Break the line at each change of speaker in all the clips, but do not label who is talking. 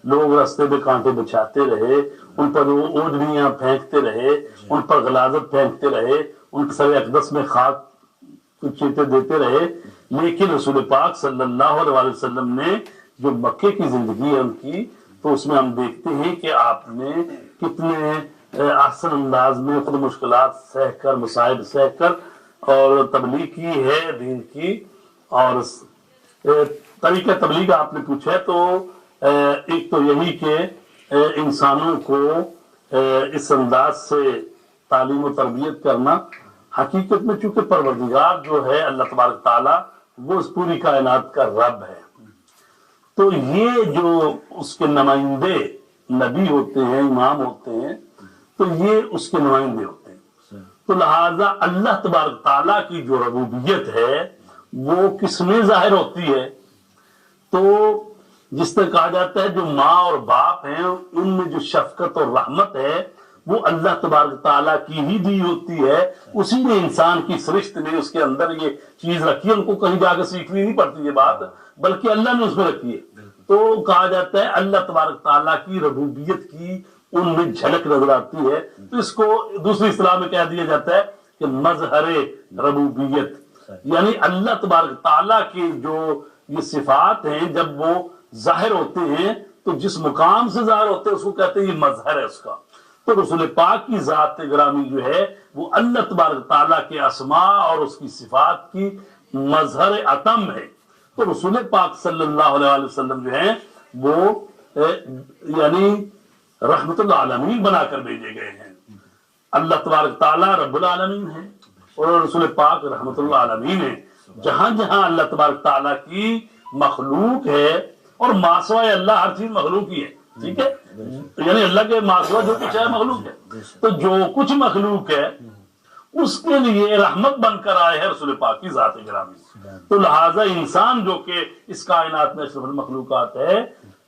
لوگ راستے پہ کانٹے بچھاتے رہے، ان پر اوجڑیاں پھینکتے رہے، ان پر غلاظت پھینکتے رہے، ان کے سر اقدس میں خاک چیتے دیتے رہے، لیکن رسول پاک صلی اللہ علیہ وسلم نے جو مکے کی زندگی ہے ان کی، تو اس میں ہم دیکھتے ہیں کہ آپ نے کتنے احسن انداز میں خود مشکلات سہ کر، مصائب سہ کر اور تبلیغ کی ہے دین کی۔ اور طریقہ تبلیغ آپ نے پوچھا ہے تو ایک تو یہی کہ انسانوں کو اس انداز سے تعلیم و تربیت کرنا، حقیقت میں چونکہ پروردگار جو ہے اللہ تبارک تعالیٰ وہ اس پوری کائنات کا رب ہے، تو یہ جو اس کے نمائندے نبی ہوتے ہیں، امام ہوتے ہیں، تو یہ اس کے نمائندے ہوتے ہیں، تو لہذا اللہ تبارک تعالیٰ کی جو ربوبیت ہے وہ کس میں ظاہر ہوتی ہے؟ تو جس طرح کہا جاتا ہے جو ماں اور باپ ہیں ان میں جو شفقت اور رحمت ہے وہ اللہ تبارک تعالیٰ کی ہی دی ہوتی ہے، اسی نے انسان کی سرشت میں اس کے اندر یہ چیز رکھی ہے، ان کو کہیں جا کے سیکھنی نہیں پڑتی یہ بات، بلکہ اللہ نے اس میں رکھی ہے۔ تو کہا جاتا ہے اللہ تبارک تعالیٰ کی ربوبیت کی ان میں جھلک نظر آتی ہے، تو اس کو دوسری اصطلاح میں کہہ دیا جاتا ہے کہ مظہر ربوبیت، یعنی اللہ تبارک تعالیٰ کی جو یہ صفات ہیں جب وہ ظاہر ہوتے ہیں تو جس مقام سے ظاہر ہوتے ہیں اس کو کہتے ہیں یہ مظہر ہے اس کا۔ تو رسول پاک کی ذات گرامی جو ہے وہ اللہ تبارک تعالیٰ کے اسماء اور اس کی صفات کی مظہر اتم ہے۔ تو رسول پاک صلی اللہ علیہ وسلم جو ہیں وہ یعنی رحمت العالمین بنا کر بھیجے گئے ہیں۔ اللہ تبارک تعالیٰ رب العالمین ہے اور رسول پاک رحمت العالمین ہے۔ جہاں جہاں اللہ تبارک تعالیٰ کی مخلوق ہے، اور ماسوائے اللہ ہر چیز مخلوق ہی ہے، ٹھیک ہے، یعنی اللہ کے ماسوا جو کچھ ہے مخلوق ہے، تو جو کچھ مخلوق ہے اس کے لیے رحمت بن کر آئے ہیں رسول پاک کی ذات گرامی۔ تو لہٰذا انسان جو کہ اس کائنات میں اشرف المخلوقات ہے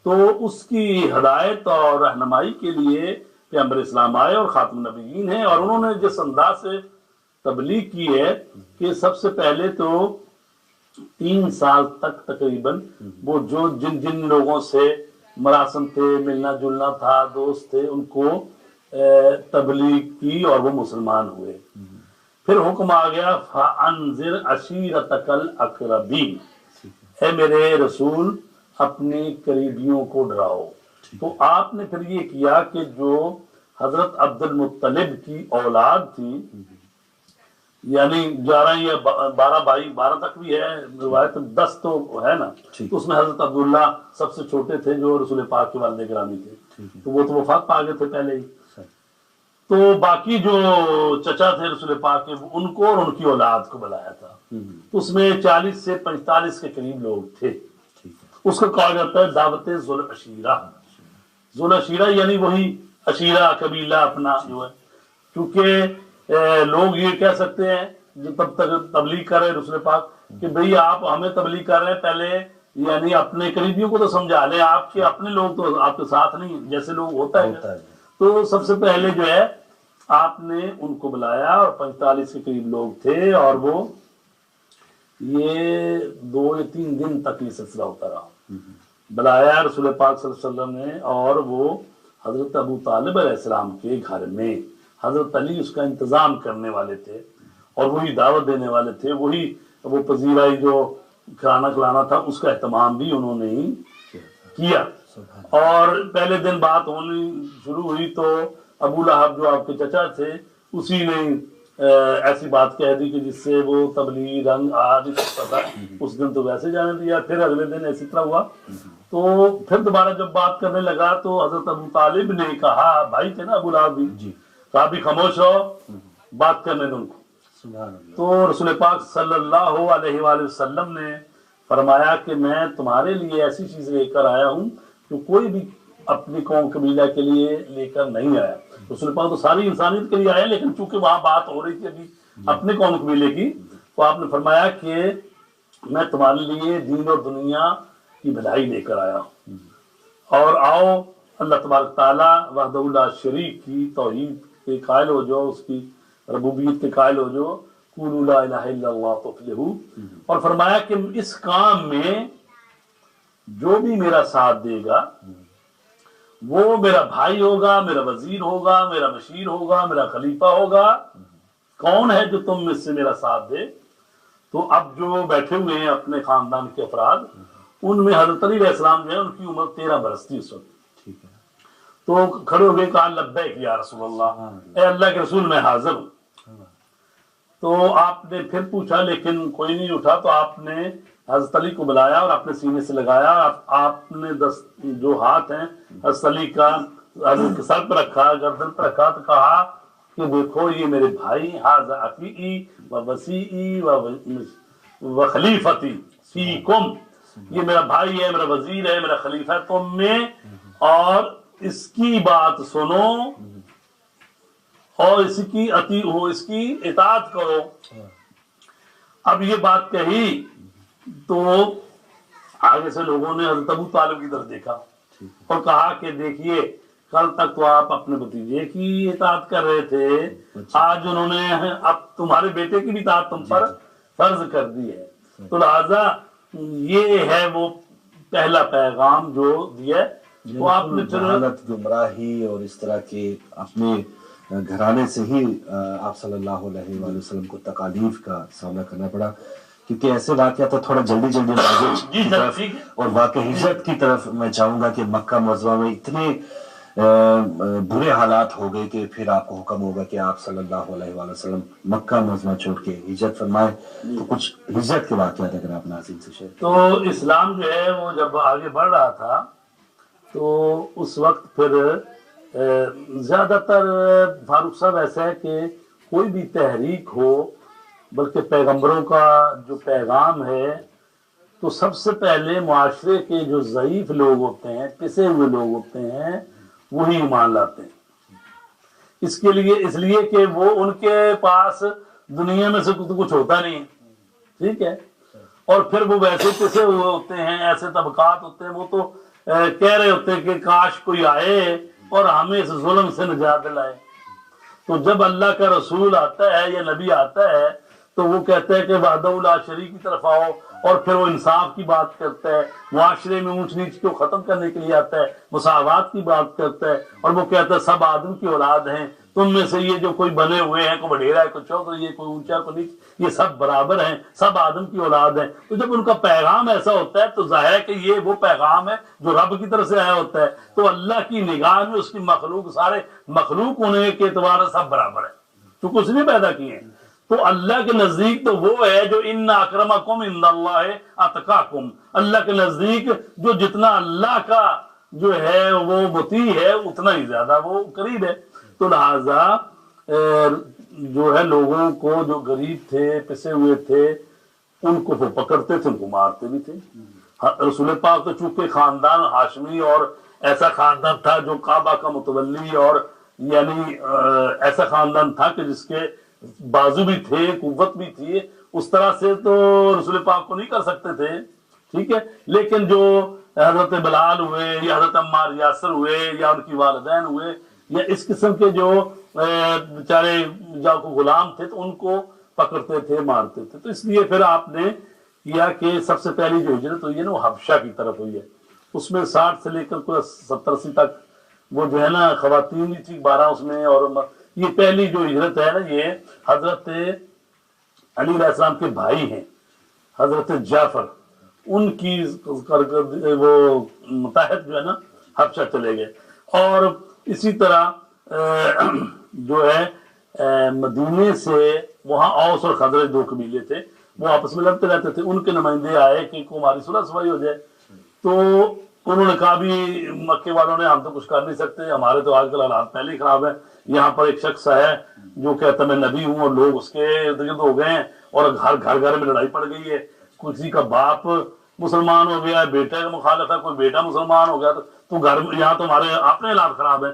تو اس کی ہدایت اور رہنمائی کے لیے پیغمبر اسلام آئے اور خاتم النبیین ہیں، اور انہوں نے جس انداز سے تبلیغ کی ہے کہ سب سے پہلے تو 3 سال تک تقریباً وہ جو جن جن لوگوں سے مراسم تھے، ملنا جلنا تھا، دوست تھے، ان کو تبلیغ کی اور وہ مسلمان ہوئے۔ پھر حکم آ گیا فَأَنذِرْ عَشِيرَتَكَ الْأَقْرَبِينَ، اے میرے رسول اپنے قریبیوں کو ڈراؤ۔ تو آپ نے پھر یہ کیا کہ جو حضرت عبد المطلب کی اولاد تھی، یعنی 11 یا 12 بھائی، 12 تک بھی ہے روایت، 10 تو ہے نا، تو اس میں حضرت عبداللہ سب سے چھوٹے تھے جو رسول پاک کے والد گرامی تھے، تو وہ تو وفات پا گئے تھے پہلے ہی۔ تو باقی جو چچا تھے رسول پاک کے ان کو اور ان کی اولاد کو بلایا تھا، تو اس میں 40 سے 45 کے قریب لوگ تھے۔ اس کو کہا جاتا ہے دعوت ذو العشیرہ۔ ذو العشیرہ یعنی وہی عشیرہ قبیلہ اپنا جو ہے، کیونکہ لوگ یہ کہہ سکتے ہیں جو تب تک تبلیغ کر رہے رسول پاک کہ بھئی آپ ہمیں تبلیغ کر رہے ہیں، پہلے یعنی اپنے قریبیوں کو تو سمجھا لیں، آپ کے اپنے لوگ تو آپ کے ساتھ نہیں، جیسے لوگ ہوتا ہے۔ تو سب سے پہلے جو ہے آپ نے ان کو بلایا، اور 45 کے قریب لوگ تھے، اور وہ یہ 2 یا 3 دن تک یہ سلسلہ ہوتا رہا۔ بلایا رسول پاک صلی اللہ علیہ وسلم نے، اور وہ حضرت ابو طالب علیہ السلام کے گھر میں، حضرت علی اس کا انتظام کرنے والے تھے اور وہی دعوت دینے والے تھے، وہی وہ پذیرائی جو کھانا کھلانا تھا اس کا اہتمام بھی انہوں نے ہی کیا۔ اور پہلے دن بات ہونی شروع ہوئی تو ابو لہب جو آپ کے چچا تھے اسی نے ایسی بات کہہ دی کہ جس سے وہ تبلیغ رنگ آ نہیں سکتا تھا، اس دن تو ویسے جانے دیا، پھر اگلے دن ایسی طرح ہوا۔ تو پھر دوبارہ جب بات کرنے لگا تو حضرت ابو طالب نے کہا، بھائی تھے نا ابو لہب بھی، کہا بھی خاموش رہو، بات کرنے دو ان کو۔ تو رسول پاک صلی اللہ علیہ وآلہ وسلم نے فرمایا کہ میں تمہارے لیے ایسی چیز لے کر آیا ہوں جو کوئی بھی اپنی قوم قبیلہ کے لیے لے کر نہیں آیا۔ رسول پاک تو ساری انسانیت کے لیے آئے، لیکن چونکہ وہاں بات ہو رہی تھی ابھی اپنے قوم قبیلے کی، تو آپ نے فرمایا کہ میں تمہارے لیے دین اور دنیا کی بھلائی لے کر آیا ہوں، اور آؤ اللہ تبارک تعالیٰ وحدہ لا شریک کی توحید کے قائل ہو جاؤ، اس کی ربوبیت کے قائل ہو جاؤ، قولوا لا الہ الا اللہ تفلحوا۔ اور فرمایا کہ اس کام میں جو بھی میرا ساتھ دے گا وہ میرا بھائی ہوگا، میرا وزیر ہوگا، میرا مشیر ہوگا، میرا خلیفہ ہوگا، کون ہے جو تم میں سے میرا ساتھ دے؟ تو اب جو بیٹھے ہوئے ہیں اپنے خاندان کے افراد، ان میں حضرت علی علیہ السلام جو ہے ان کی عمر 13 برس تھی اس وقت. تو کھڑے ہو گئے، کہا لبیک یا رسول اللہ، اے اللہ کے رسول میں حاضر ہوں. تو آپ نے پھر پوچھا لیکن کوئی نہیں اٹھا، تو آپ نے حضرت علی کو بلایا اور اپنے سینے سے لگایا. آپ نے جو ہاتھ ہیں حضرت علی کا حضرت کے سر پہ رکھا، گردن پہ رکھا، تو کہا کہ دیکھو یہ میرے بھائی، ھذا اخی و وصی و خلیفتی فیکم، یہ میرا بھائی ہے، میرا وزیر ہے، میرا خلیفہ ہے تم میں، اور اس کی بات سنو اور اس کی اس کی اطاعت کرو. اب یہ بات کہی تو آگے سے لوگوں نے حضرت ابو طالب کی طرف دیکھا اور کہا کہ دیکھیے کل تک تو آپ اپنے بھتیجے کی اطاعت کر رہے تھے، آج انہوں نے اب تمہارے بیٹے کی بھی اطاعت تم پر فرض کر دی ہے. تو لہذا یہ ہے وہ پہلا پیغام جو دیا. تو آپ نے
جہالت، گمراہی اور اس طرح کے اپنے گھرانے سے ہی آپ صلی اللہ علیہ وآلہ وسلم کو تکالیف کا سامنا کرنا پڑا، کیونکہ ایسے واقعات تو تھوڑا جلدی واضح کی طرف اور واقع ہجرت کی طرف میں چاہوں گا کہ مکہ معظمہ میں اتنے برے حالات ہو گئے کہ پھر آپ کو حکم ہوگا کہ آپ صلی اللہ علیہ وآلہ وسلم مکہ معظمہ چھوڑ کے ہجرت فرمائے. تو کچھ ہجرت کے واقعات اگر آپ ناظرین سے شیئر.
تو اسلام جو ہے وہ جب آگے بڑھ رہا تھا تو اس وقت پھر زیادہ تر فاروق صاحب ایسا ہے کہ کوئی بھی تحریک ہو، بلکہ پیغمبروں کا جو پیغام ہے تو سب سے پہلے معاشرے کے جو ضعیف لوگ ہوتے ہیں، پسے ہوئے لوگ ہوتے ہیں، وہی ایمان لاتے ہیں. اس لیے کہ وہ ان کے پاس دنیا میں سے کچھ ہوتا نہیں ہے، ٹھیک ہے، اور پھر وہ ویسے پسے ہوئے ہوتے ہیں، ایسے طبقات ہوتے ہیں، وہ تو کہہ رہے ہوتے ہیں کہ کاش کوئی آئے اور ہمیں اس ظلم سے نجات دلائے. تو جب اللہ کا رسول آتا ہے یا نبی آتا ہے تو وہ کہتا ہے کہ وحدہ لا شریک کی طرف آؤ، اور پھر وہ انصاف کی بات کرتا ہے، معاشرے میں اونچ نیچ کو ختم کرنے کے لیے آتا ہے، مساوات کی بات کرتا ہے، اور وہ کہتا ہے سب آدم کی اولاد ہیں، تم میں سے یہ جو کوئی بنے ہوئے ہیں، کوئی بڈھیرا ہے، کوئی چودھری ہے، کوئی اونچا کوئی نیچ، یہ سب برابر ہیں، سب آدم کی اولاد ہیں. تو جب ان کا پیغام ایسا ہوتا ہے تو ظاہر ہے کہ یہ وہ پیغام ہے جو رب کی طرف سے آیا ہوتا ہے. تو اللہ کی نگاہ میں اس کی مخلوق، سارے مخلوق ہونے کے اعتبار سے سب برابر ہے، تو کچھ نہیں پیدا کیے ہیں. تو اللہ کے نزدیک تو وہ ہے جو ان اکرمکم عند اللہ اتقاکم، اللہ کے نزدیک جو جتنا اللہ کا جو ہے وہ مطیع ہے اتنا ہی زیادہ وہ قریب ہے. تو لہذا جو ہے لوگوں کو جو غریب تھے، پسے ہوئے تھے، ان کو وہ پکڑتے تھے، ان کو مارتے بھی تھے. رسول پاک تو چونکہ خاندان ہاشمی اور ایسا خاندان تھا جو کعبہ کا متولی، اور یعنی ایسا خاندان تھا کہ جس کے بازو بھی تھے، قوت بھی تھی، اس طرح سے تو رسول پاک کو نہیں کر سکتے تھے، ٹھیک ہے. لیکن جو حضرت بلال ہوئے یا حضرت عمار یاسر ہوئے یا ان کی والدین ہوئے یا اس قسم کے جو بیچارے جو غلام تھے تو ان کو پکڑتے تھے، مارتے تھے. تو اس لیے پھر آپ نے کیا کہ سب سے پہلی جو ہجرت ہوئی ہے نا وہ حبشہ کی طرف ہوئی ہے. اس میں 60 سے لے کر 70-80 تک وہ جو ہے نا خواتین بھی تھی 12 اس میں. اور یہ پہلی جو ہجرت ہے نا یہ حضرت علی علیہ السلام کے بھائی ہیں حضرت جعفر، ان کی وہ متحد جو ہے نا حبشہ چلے گئے. اور اسی طرح جو ہے مدینے سے وہاں اوس اور خزرج 2 قبیلے تھے، وہ آپس میں لڑتے رہتے تھے. ان کے نمائندے آئے کہ ہماری صلح صفائی ہو جائے. تو انہوں نے کہا بھی مکے والوں نے ہم تو کچھ کر نہیں سکتے، ہمارے تو آج کل حالات پہلے ہی خراب ہیں. یہاں پر ایک شخص ہے جو کہتا میں نبی ہوں، اور لوگ اس کے ارد گرد ہو گئے ہیں، اور گھر میں لڑائی پڑ گئی ہے. کسی کا باپ مسلمان ہو گیا، بیٹے کا مخالف ہے، کوئی بیٹا مسلمان ہو گیا، تو گھر یہاں تو ہمارے اپنے حالات خراب ہیں.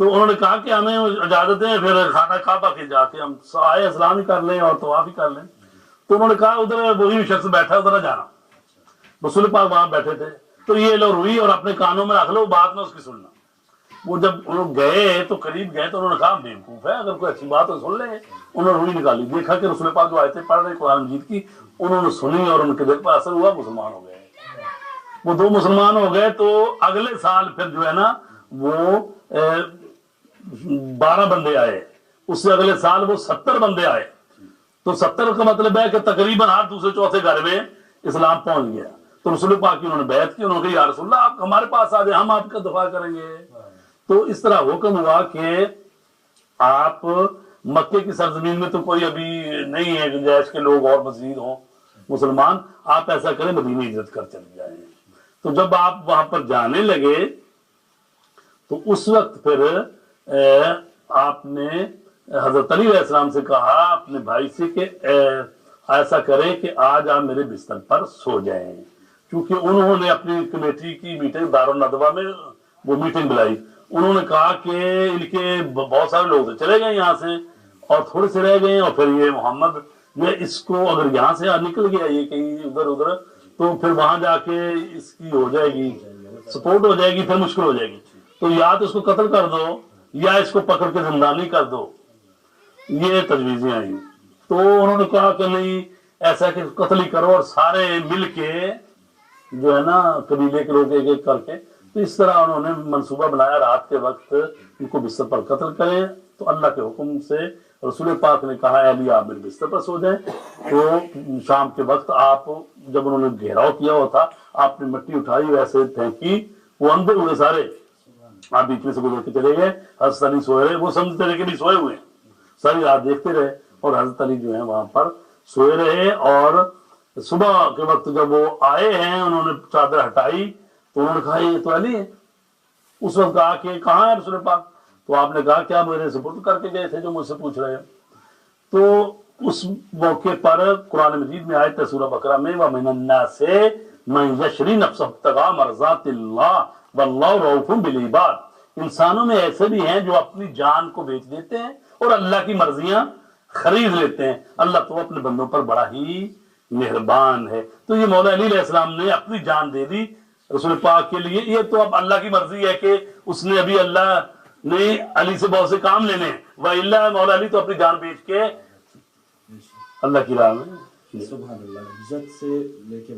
تو انہوں نے کہا کہ ہمیں اجازت ہے پھر خانہ کعبہ کے جا کے ہم آئے اسلام ہی کر لیں اور طواف ہی کر لیں. تو انہوں نے کہا ادھر وہی شخص بیٹھا ادھر جانا. رسول پاک وہاں بیٹھے تھے تو یہ لو روئی اور اپنے کانوں میں رکھ لو، بعد میں اس کی سننا. وہ جب انہوں گئے تو قریب گئے تو انہوں نے کہا بیوقوف ہے، اگر کوئی اچھی بات تو سن لیں. انہوں نے روئی نکالی، دیکھا کہ رسول پاک جو آیتیں پڑھ رہے قرآن مجید کی انہوں نے سنی اور ان کے دل پر اثر ہوا، مسلمان ہو گئے. وہ 2 مسلمان ہو گئے. تو اگلے سال پھر جو ہے نا وہ 12 بندے آئے, اس سے اگلے سال وہ 70 بندے آئے, تو 70 کا مطلب ہے کہ تقریباً ہر دوسرے چوتھے گھر میں اسلام پہنچ گیا. تو رسول پاک کی انہوں نے بیعت کی, انہوں نے کہا یا رسول اللہ آپ ہمارے پاس آ جائیں, ہم آپ کا دفاع کریں گے. تو اس طرح حکم ہوا کہ آپ مکے کی سرزمین میں تو کوئی ابھی نہیں ہے گنجائش کے لوگ اور مزید ہوں مسلمان, آپ ایسا کریں مدینے ہجرت کر چلے جائیں. تو جب آپ وہاں پر جانے لگے تو اس وقت پھر آپ نے حضرت علی علیہ السلام سے کہا اپنے بھائی سے کہ ایسا کریں کہ آج آپ میرے بستر پر سو جائیں, کیونکہ انہوں نے اپنی کمیٹی کی میٹنگ دارالندوہ میں وہ میٹنگ بلائی. انہوں نے کہا کہ ان کے بہت سارے لوگ چلے گئے یہاں سے اور تھوڑے سے رہ گئے, اور پھر یہ محمد یہ اس کو اگر یہاں سے نکل گیا یہ کہیں ادھر ادھر تو پھر وہاں جا کے اس کی ہو جائے گی سپورٹ ہو جائے گی, پھر مشکل ہو جائے گی. تو یا تو اس کو قتل کر دو یا اس کو پکڑ کے زندانی کر دو. یہ تجویزیں آئیں. تو انہوں نے کہا کہ نہیں ایسا کہ قتل ہی کرو اور سارے مل کے جو ہے نا قبیلے کے لوگ ایک ایک کر کے. تو اس طرح انہوں نے منصوبہ بنایا رات کے وقت ان کو بستر پر قتل کریں. تو اللہ کے حکم سے رسول پاک نے کہا اے علی آپ میرے بستر پر سو جائیں. تو شام کے وقت آپ جب انہوں نے گھیراؤ کیا ہوا تھا آپ نے مٹی اٹھائی ویسے پھینکی, وہ اندر ہوئے سارے, آپ بیچ میں سے گزر کے چلے گئے. حضرت علی سوئے رہے, وہ سمجھتے رہے کہ بھی سوئے ہوئے, ساری رات دیکھتے رہے, اور حضرت علی جو ہے وہاں پر سوئے رہے. اور صبح کے وقت جب وہ آئے ہیں انہوں نے چادر ہٹائی تو انہوں نے کہا یہ تو علی ہے. اس وقت کہا کہ کہاں ہے رسول پاک؟ تو آپ نے کہا کیا میرے سپرد کر کے گئے تھے جو مجھ سے پوچھ رہے ہیں. تو اس موقع پر قرآن مجید میں آیت ہے سورہ بقرہ میں وَمِنَ النَّاسِ مَن يَشْرِي نَفْسَهُ ابْتِغَاءَ مَرْضَاتِ اللَّهِ وَاللَّهُ رَءُوفٌ بِالْعِبَادِ. انسانوں میں ایسے بھی ہیں جو اپنی جان کو بیچ دیتے ہیں اور اللہ کی مرضیاں خرید لیتے ہیں. اللہ تو اپنے بندوں پر بڑا ہی مہربان ہے. تو یہ مولا علی علیہ السلام نے اپنی جان دے دی رسول پاک کے لیے. یہ تو اب اللہ کی مرضی ہے کہ اس نے ابھی اللہ نے علی سے بہت سے کام لینے ہیں, وَإِلَّا مولا علی تو اپنی جان بیچ کے اللہ کی راہ میں.
سبحان اللہ, عزت سے لے کے